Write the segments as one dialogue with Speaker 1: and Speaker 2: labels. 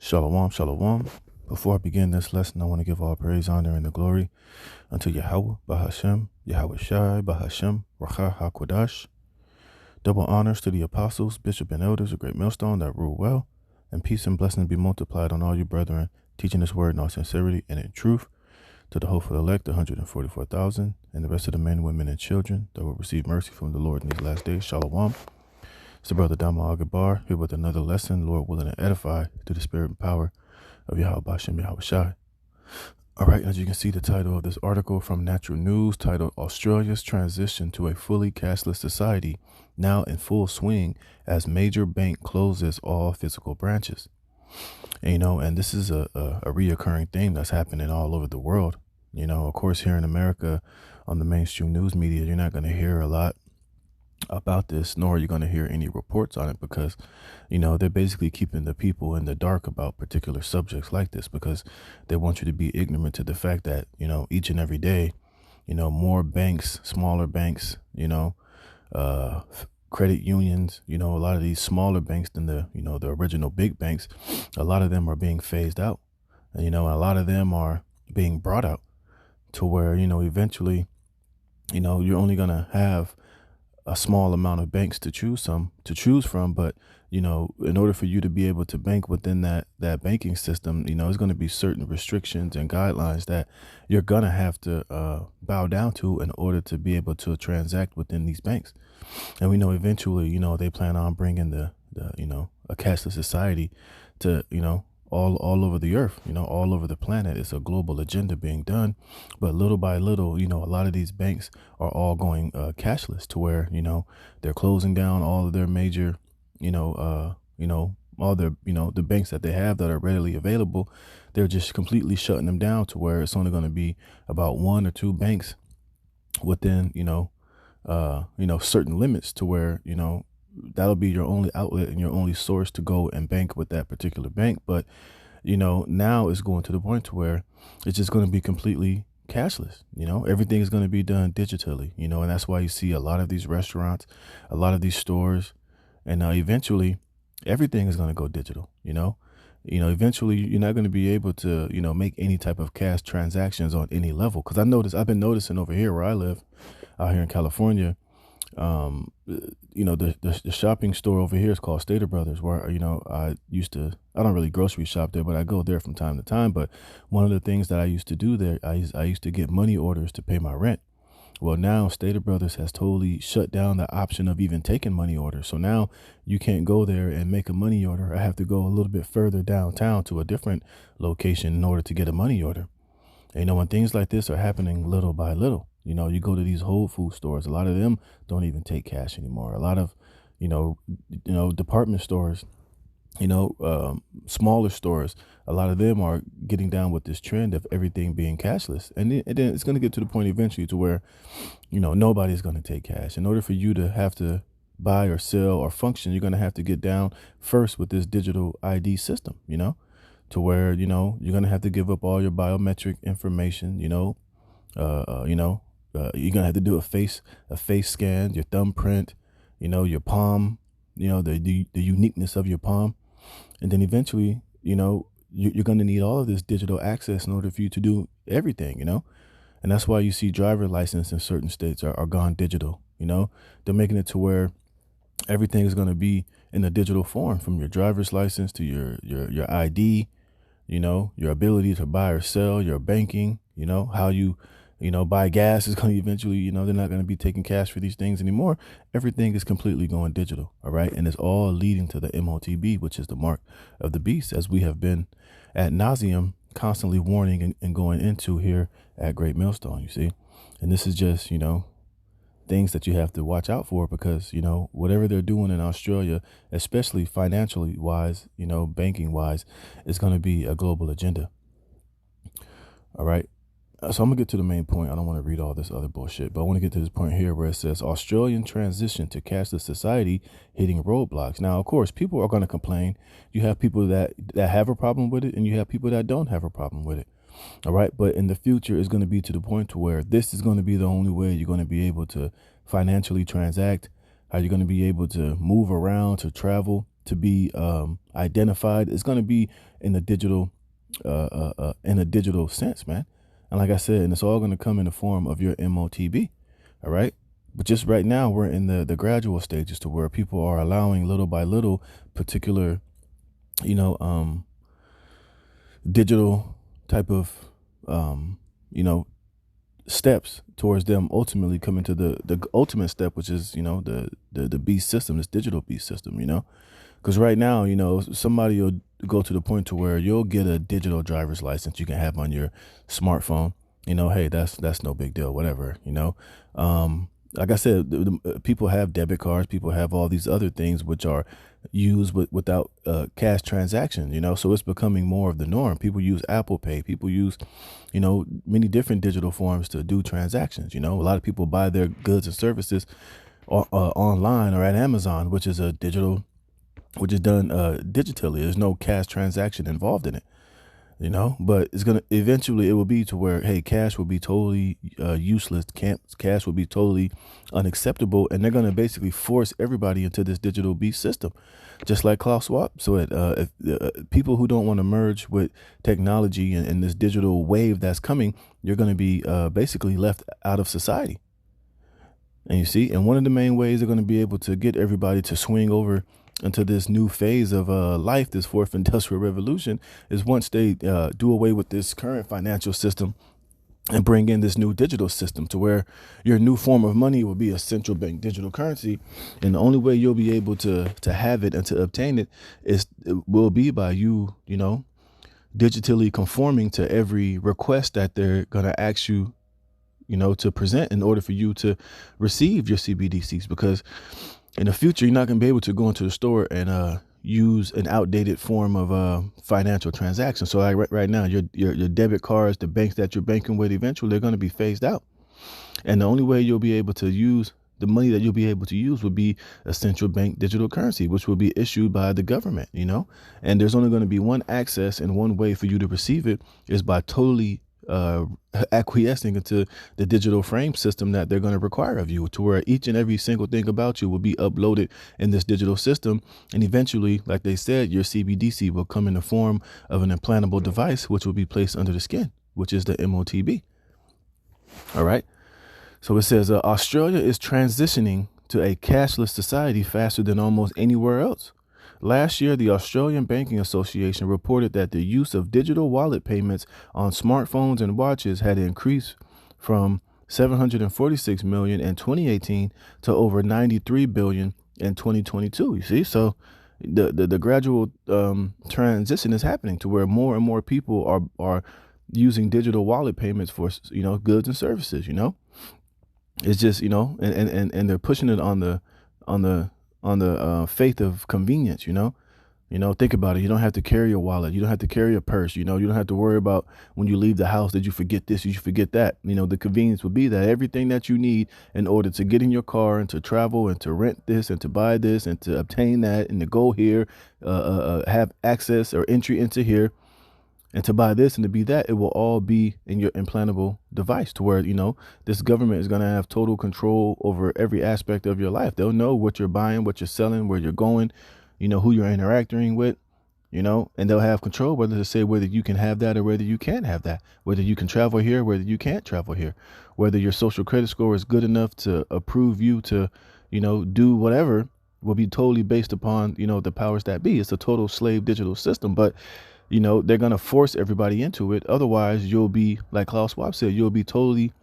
Speaker 1: Shalom, shalom. Before I begin this lesson, I want to give all praise, honor, and the glory unto Yahweh, Bahashem, Yahweh Shai, Bahashem, Racha HaKodash. Double honors to the apostles, bishop, and elders of Great Millstone that rule well, and peace and blessings be multiplied on all you brethren, teaching this word in all sincerity and in truth, to the hopeful elect, 144,000, and the rest of the men, women, and children that will receive mercy from the Lord in these last days. Shalom. It's the brother Dama Agabar here with another lesson, Lord willing to edify through the spirit and power of Yahweh Bashem Yahweh Shai. All right, as you can see, the title of this article from Natural News titled Australia's Transition to a Fully Cashless Society Now in Full Swing as Major Bank Closes All Physical Branches. And this is a reoccurring thing that's happening all over the world. Of course, here in America, on the mainstream news media, you're not going to hear a lot about this, nor are you going to hear any reports on it because, they're basically keeping the people in the dark about particular subjects like this because they want you to be ignorant to the fact that, each and every day, more banks, smaller banks, credit unions, a lot of these smaller banks than the original big banks, a lot of them are being phased out, and, a lot of them are being brought out to where, eventually, you're only going to have a small amount of banks to choose from, but in order for you to be able to bank within that banking system, there's going to be certain restrictions and guidelines that you're going to have to bow down to in order to be able to transact within these banks. And we know eventually, they plan on bringing the a cashless society to, all over the earth, all over the planet. It's a global agenda being done, but little by little, a lot of these banks are all going cashless to where, they're closing down all of their major, all their, the banks that they have that are readily available. They're just completely shutting them down to where it's only going to be about one or two banks within, certain limits to where, that'll be your only outlet and your only source to go and bank with that particular bank. But, now it's going to the point to where it's just going to be completely cashless. Everything is going to be done digitally, and that's why you see a lot of these restaurants, a lot of these stores, and eventually everything is going to go digital. Eventually you're not going to be able to, make any type of cash transactions on any level. Cause I've been noticing over here where I live out here in California, the shopping store over here is called Stater Brothers, where, I don't really grocery shop there, but I go there from time to time. But one of the things that I used to do there, I used to get money orders to pay my rent. Well, now Stater Brothers has totally shut down the option of even taking money orders. So now you can't go there and make a money order. I have to go a little bit further downtown to a different location in order to get a money order. And, when things like this are happening little by little, you go to these Whole Food stores, a lot of them don't even take cash anymore. A lot of, department stores, smaller stores, a lot of them are getting down with this trend of everything being cashless. And then it's going to get to the point eventually to where, nobody's going to take cash. In order for you to have to buy or sell or function, you're going to have to get down first with this digital ID system, to where, you're going to have to give up all your biometric information, you're going to have to do a face scan, your thumbprint, your palm, the uniqueness of your palm. And then eventually, you're going to need all of this digital access in order for you to do everything, and that's why you see driver license in certain states are gone digital. They're making it to where everything is going to be in a digital form, from your driver's license to your ID, your ability to buy or sell, your banking, how you buy gas is going to eventually, they're not going to be taking cash for these things anymore. Everything is completely going digital. All right. And it's all leading to the MOTB, which is the mark of the beast, as we have been ad nauseum constantly warning and going into here at Great Millstone, you see. And this is just, things that you have to watch out for because, whatever they're doing in Australia, especially financially wise, banking wise, is going to be a global agenda. All right. So I'm going to get to the main point. I don't want to read all this other bullshit, but I want to get to this point here where it says Australian transition to cashless society hitting roadblocks. Now, of course, people are going to complain. You have people that have a problem with it, and you have people that don't have a problem with it. All right. But in the future, it's going to be to the point to where this is going to be the only way you're going to be able to financially transact, how you're going to be able to move around, to travel, to be identified is going to be in a digital sense, man. And like I said, and it's all going to come in the form of your MOTB. All right. But just right now, we're in the gradual stages to where people are allowing little by little particular, you know, digital type of, you know, steps towards them ultimately coming to the ultimate step, which is, you know, the beast system, this digital beast system, you know. Because right now, you know, somebody will go to the point to where you'll get a digital driver's license you can have on your smartphone. You know, hey, that's no big deal, whatever, you know. Like I said, people have debit cards, people have all these other things which are used without cash transaction, you know. So it's becoming more of the norm. People use Apple Pay, people use, you know, many different digital forms to do transactions. You know, a lot of people buy their goods and services online or at Amazon, which is a digital, which is done digitally. There's no cash transaction involved in it, you know. But it's gonna eventually, it will be to where, hey, cash will be totally useless. Cash will be totally unacceptable, and they're gonna basically force everybody into this digital beast system, just like Klaus Schwab. So if people who don't want to merge with technology and this digital wave that's coming, you're gonna be basically left out of society. And you see, and one of the main ways they're going to be able to get everybody to swing over into this new phase of life, this fourth industrial revolution, is once they do away with this current financial system and bring in this new digital system to where your new form of money will be a central bank digital currency. And the only way you'll be able to have it and to obtain it will be by you, you know, digitally conforming to every request that they're going to ask you, you know, to present in order for you to receive your CBDCs. Because in the future, you're not going to be able to go into the store and use an outdated form of financial transaction. So like right now, your debit cards, the banks that you're banking with, eventually they're going to be phased out. And the only way you'll be able to use the money that you'll be able to use would be a central bank digital currency, which will be issued by the government, you know. And there's only going to be one access and one way for you to receive it is by totally acquiescing into the digital frame system that they're going to require of you, to where each and every single thing about you will be uploaded in this digital system. And eventually, like they said, your CBDC will come in the form of an implantable device, which will be placed under the skin, which is the MOTB. All right. So it says Australia is transitioning to a cashless society faster than almost anywhere else. Last year, the Australian Banking Association reported that the use of digital wallet payments on smartphones and watches had increased from 746 million in 2018 to over 93 billion in 2022. You see, so the gradual transition is happening to where more and more people are using digital wallet payments for, you know, goods and services. You know, it's just, you know, and they're pushing it on the faith of convenience. You know, think about it. You don't have to carry a wallet. You don't have to carry a purse. You know, you don't have to worry about when you leave the house, did you forget this? Did you forget that? You know, the convenience would be that everything that you need in order to get in your car and to travel and to rent this and to buy this and to obtain that and to go here, have access or entry into here and to buy this and to be that, it will all be in your implantable device, to where, you know, this government is going to have total control over every aspect of your life. They'll know what you're buying, what you're selling, where you're going, you know, who you're interacting with, you know, and they'll have control whether to say whether you can have that or whether you can't have that, whether you can travel here, whether you can't travel here, whether your social credit score is good enough to approve you to, you know, do whatever, will be totally based upon, you know, the powers that be. It's a total slave digital system, but you know, they're going to force everybody into it. Otherwise, you'll be, like Klaus Schwab said, you'll be totally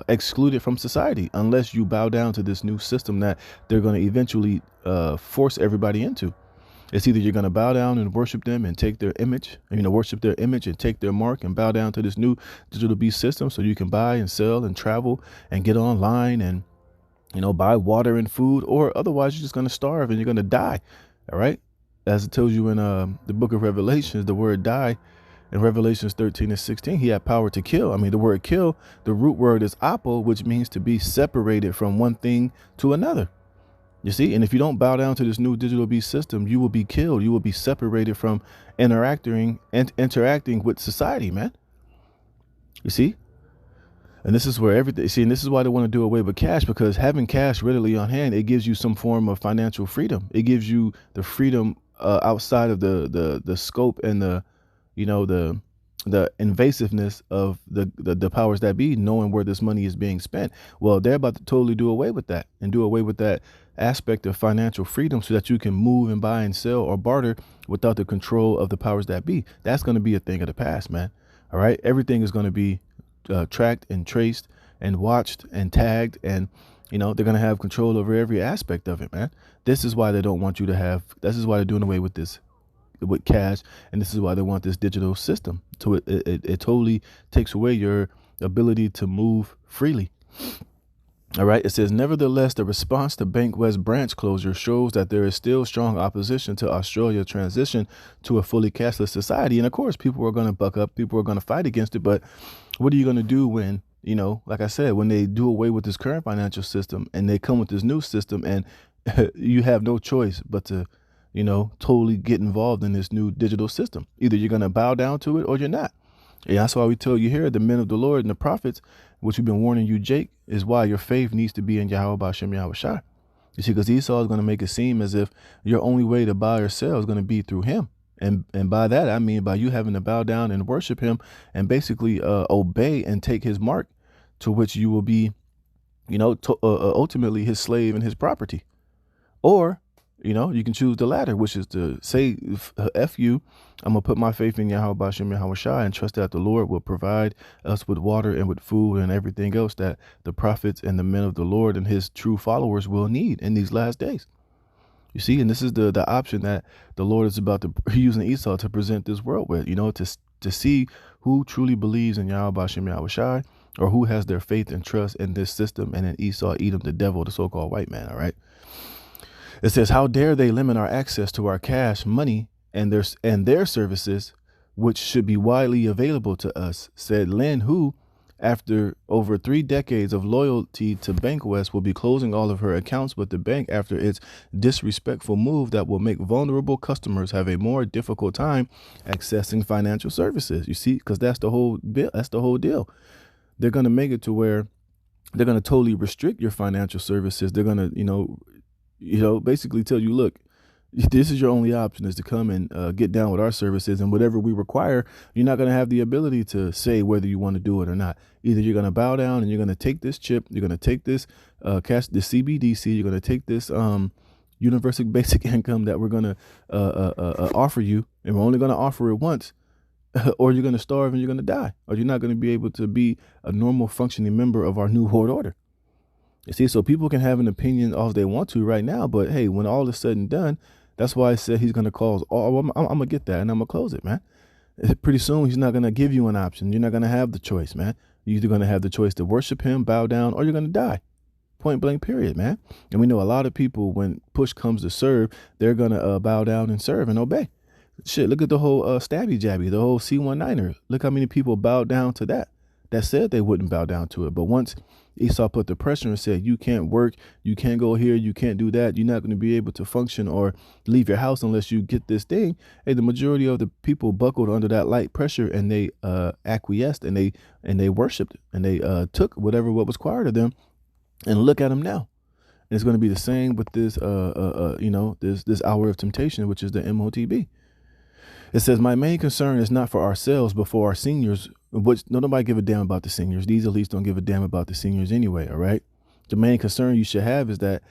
Speaker 1: excluded from society unless you bow down to this new system that they're going to eventually force everybody into. It's either you're going to bow down and worship them and take their image, you know, worship their image and take their mark and bow down to this new digital beast system so you can buy and sell and travel and get online and, you know, buy water and food, or otherwise you're just going to starve and you're going to die. All right. As it tells you in the book of Revelations, the word die in Revelations 13:16, he had power to kill. I mean, the word kill, the root word is apo, which means to be separated from one thing to another. You see, and if you don't bow down to this new digital beast system, you will be killed. You will be separated from interacting with society, man. You see? And this is where everything, see, and this is why they want to do away with cash, because having cash readily on hand, it gives you some form of financial freedom. It gives you the freedom outside of the scope and the invasiveness of the powers that be, knowing where this money is being spent. Well, they're about to totally do away with that and do away with that aspect of financial freedom so that you can move and buy and sell or barter without the control of the powers that be. That's going to be a thing of the past, man. All right. Everything is going to be tracked and traced and watched and tagged, and they're going to have control over every aspect of it, man. This is why they don't want you to have, this is why they're doing away with this, with cash, and this is why they want this digital system. So it totally takes away your ability to move freely. All right. It says, nevertheless, the response to Bank West branch closure shows that there is still strong opposition to Australia's transition to a fully cashless society. And of course, people are going to buck up. People are going to fight against it. But what are you going to do when, like I said, when they do away with this current financial system and they come with this new system, and you have no choice but to, totally get involved in this new digital system? Either you're going to bow down to it or you're not. And that's why we tell you here, the men of the Lord and the prophets, which we've been warning you, Jake, is why your faith needs to be in Yahweh B'Shem Yahweh Shai. You see, because Esau is going to make it seem as if your only way to buy or sell is going to be through him. And by that, I mean by you having to bow down and worship him and basically obey and take his mark, to which you will be, ultimately his slave and his property. Or, you can choose the latter, which is to say, F you, I'm going to put my faith in Yahweh B'Shem Yahweh Shai and trust that the Lord will provide us with water and with food and everything else that the prophets and the men of the Lord and his true followers will need in these last days. You see, and this is the option that the Lord is about to using Esau to present this world with, to see who truly believes in Yahweh B'Shem Yahweh Shai, or who has their faith and trust in this system, and in Esau, Edom, the devil, the so-called white man. All right. It says, how dare they limit our access to our cash money and their services, which should be widely available to us, said Lynn, who, after over 3 decades of loyalty to Bank West, will be closing all of her accounts with the bank after its disrespectful move that will make vulnerable customers have a more difficult time accessing financial services. You see, because that's the whole deal. They're going to make it to where they're going to totally restrict your financial services. They're going to, basically tell you, look, this is your only option, is to come and get down with our services, and whatever we require, you're not going to have the ability to say whether you want to do it or not. Either you're going to bow down and you're going to take this chip, you're going to take this cash, the CBDC, you're going to take this universal basic income that we're going to offer you, and we're only going to offer it once, or you're going to starve and you're going to die, or you're not going to be able to be a normal functioning member of our new world order. You see, so people can have an opinion all they want to right now, but hey, when all is said and done, that's why I said he's going to cause all. I'm going to get that, and I'm going to close it, man. Pretty soon, he's not going to give you an option. You're not going to have the choice, man. You're either going to have the choice to worship him, bow down, or you're going to die. Point blank, period, man. And we know a lot of people, when push comes to serve, they're going to bow down and serve and obey. Shit, look at the whole stabby jabby, the whole C-19er. Look how many people bowed down to that said they wouldn't bow down to it. But once Esau put the pressure and said, you can't work, you can't go here, you can't do that, you're not going to be able to function or leave your house unless you get this thing. Hey, the majority of the people buckled under that light pressure, and they acquiesced, and they worshiped, and they took what was required of them. And look at them now. And it's going to be the same with this, this hour of temptation, which is the MOTB. It says, my main concern is not for ourselves, but for our seniors, which nobody give a damn about the seniors. These elites don't give a damn about the seniors anyway. All right. The main concern you should have is the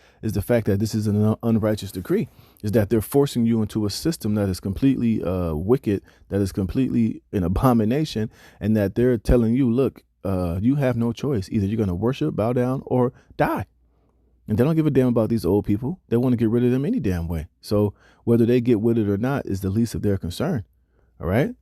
Speaker 1: fact that this is an unrighteous decree, is that they're forcing you into a system that is completely wicked, that is completely an abomination, and that they're telling you, look, you have no choice. Either you're going to worship, bow down, or die. And they don't give a damn about these old people. They want to get rid of them any damn way. So whether they get with it or not is the least of their concern. All right.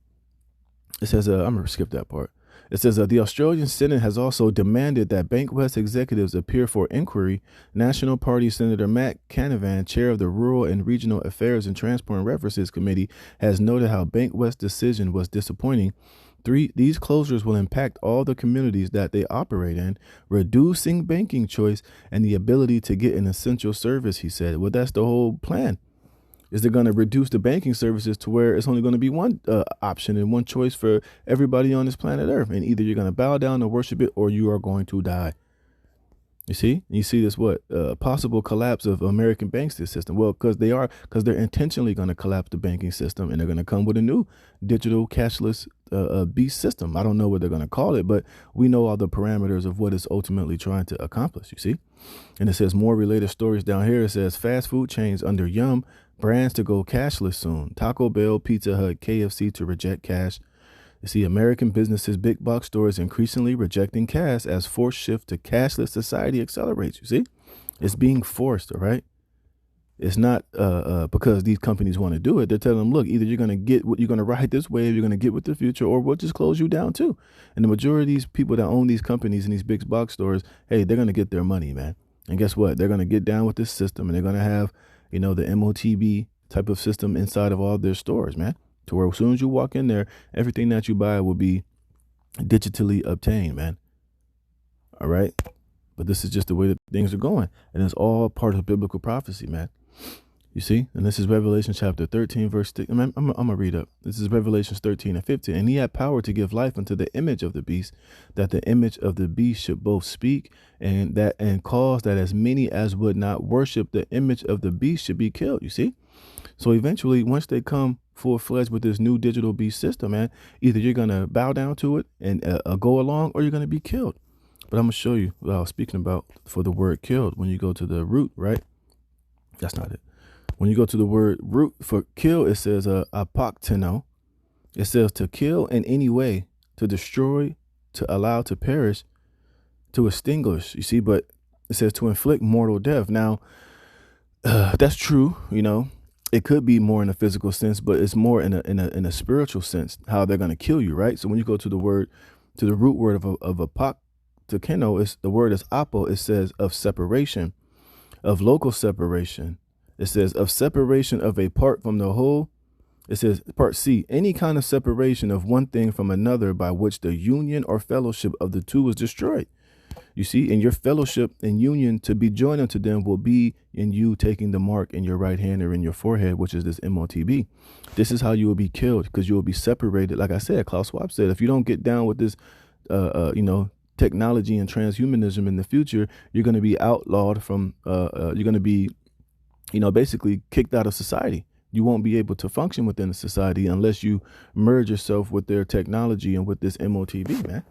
Speaker 1: It says, I'm going to skip that part. It says, the Australian Senate has also demanded that Bank West executives appear for inquiry. National Party Senator Matt Canavan, chair of the Rural and Regional Affairs and Transport and References Committee, has noted how Bank West's decision was disappointing. These closures will impact all the communities that they operate in, reducing banking choice and the ability to get an essential service, he said. Well, that's the whole plan. Is they're going to reduce the banking services to where it's only going to be one option and one choice for everybody on this planet Earth. And either you're going to bow down and worship it, or you are going to die. You see this what possible collapse of American banking system. Well, because they're intentionally going to collapse the banking system, and they're going to come with a new digital cashless beast system. I don't know what they're going to call it, but we know all the parameters of what it's ultimately trying to accomplish. You see, and it says more related stories down here. It says fast food chains under Yum brands to go cashless soon. Taco Bell, Pizza Hut, KFC to reject cash. You see, American businesses, big box stores increasingly rejecting cash as forced shift to cashless society accelerates. You see, it's being forced. All right. It's not because these companies want to do it. They're telling them, look, either you're going to get what you're going to ride this wave, you're going to get with the future, or we'll just close you down too. And the majority of these people that own these companies and these big box stores, hey, they're going to get their money, man. And guess what? They're going to get down with this system, and they're going to have, the MOTB type of system inside of all their stores, man. To where as soon as you walk in there, everything that you buy will be digitally obtained, man. All right. But this is just the way that things are going. And it's all part of biblical prophecy, man. You see? And this is Revelation chapter 13, verse 6. I'm going to read up. This is Revelations 13 and 15. And he had power to give life unto the image of the beast, that the image of the beast should both speak and cause that as many as would not worship the image of the beast should be killed. You see? So eventually, once they come full-fledged with this new digital beast system, man, either you're going to bow down to it and go along, or you're going to be killed. But I'm going to show you what I was speaking about for the word killed. When you go to the root, right? That's not it. When you go to the word root for kill, it says apokteno. It says to kill in any way, to destroy, to allow to perish, to extinguish. You see, but it says to inflict mortal death. Now, that's true, It could be more in a physical sense, but it's more in a spiritual sense, how they're going to kill you, right? So when you go to the root word of apokteno, the word is apo. It says of separation, of local separation. It says of separation of a part from the whole. It says part C, any kind of separation of one thing from another by which the union or fellowship of the two is destroyed. You see, in your fellowship and union to be joined unto them will be in you taking the mark in your right hand or in your forehead, which is this MOTB. This is how you will be killed, because you will be separated. Like I said, Klaus Schwab said, if you don't get down with this, technology and transhumanism in the future, you're going to be outlawed from, you're going to be, basically kicked out of society. You won't be able to function within the society unless you merge yourself with their technology and with this MOTB, man.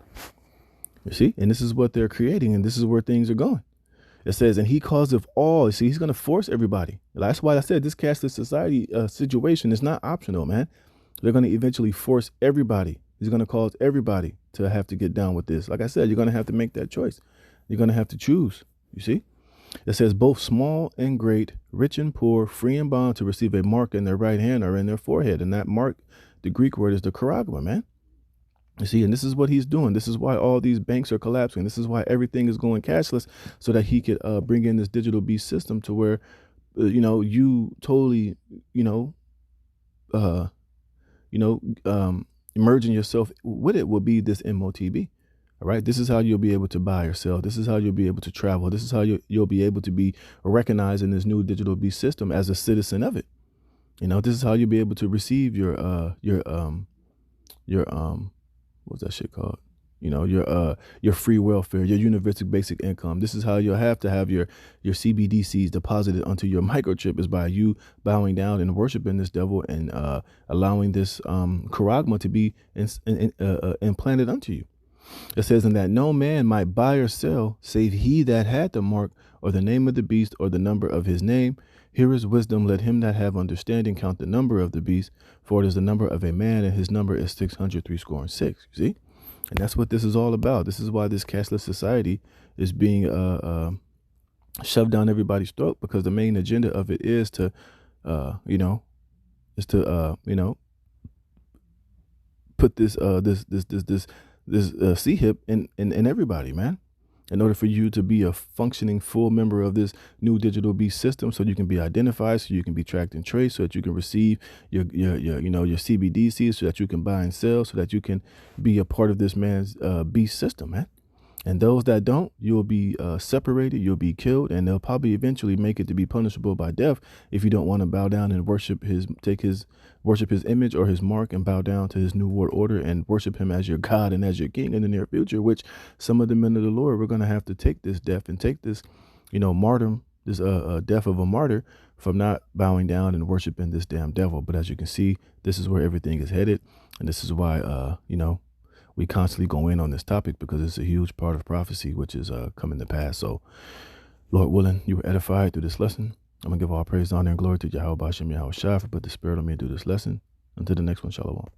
Speaker 1: You see, and this is what they're creating, and this is where things are going. It says, and he causeth all. See, he's going to force everybody. That's why I said this cashless society situation is not optional, man. They're going to eventually force everybody. He's going to cause everybody to have to get down with this. Like I said, you're going to have to make that choice. You're going to have to choose. You see, it says both small and great, rich and poor, free and bond to receive a mark in their right hand or in their forehead. And that mark, the Greek word is the charagma, man. You see, and this is what he's doing. This is why all these banks are collapsing. This is why everything is going cashless, so that he could bring in this digital beast system to where, you totally, merging yourself with it will be this MOTB. All right. This is how you'll be able to buy or sell. This is how you'll be able to travel. This is how you'll be able to be recognized in this new digital beast system as a citizen of it. This is how you'll be able to receive your what's that shit called? Your free welfare, your universal basic income. This is how you'll have to have your CBDCs deposited onto your microchip, is by you bowing down and worshiping this devil and allowing this charagma to be implanted unto you. It says, and that no man might buy or sell save he that had the mark or the name of the beast or the number of his name. Here is wisdom. Let him that have understanding count the number of the beast, for it is the number of a man, and his number is 666. You see? And that's what this is all about. This is why this cashless society is being shoved down everybody's throat, because the main agenda of it is to, put this C-hip in everybody, man. In order for you to be a functioning full member of this new digital beast system, so you can be identified, so you can be tracked and traced, so that you can receive your CBDCs, so that you can buy and sell, so that you can be a part of this man's beast system, man. And those that don't, you'll be separated, you'll be killed, and they'll probably eventually make it to be punishable by death if you don't want to bow down and worship his image or his mark and bow down to his new world order and worship him as your God and as your king in the near future, which some of the men of the Lord, we're going to have to take this death and take this, martyrdom, this death of a martyr from not bowing down and worshiping this damn devil. But as you can see, this is where everything is headed. And this is why, we constantly go in on this topic because it's a huge part of prophecy, which is coming to pass. So, Lord willing, you were edified through this lesson. I'm going to give all praise, honor, and glory to Yahweh Bashem, Yahweh Shai, for put the spirit on me to do this lesson. Until the next one, Shalom.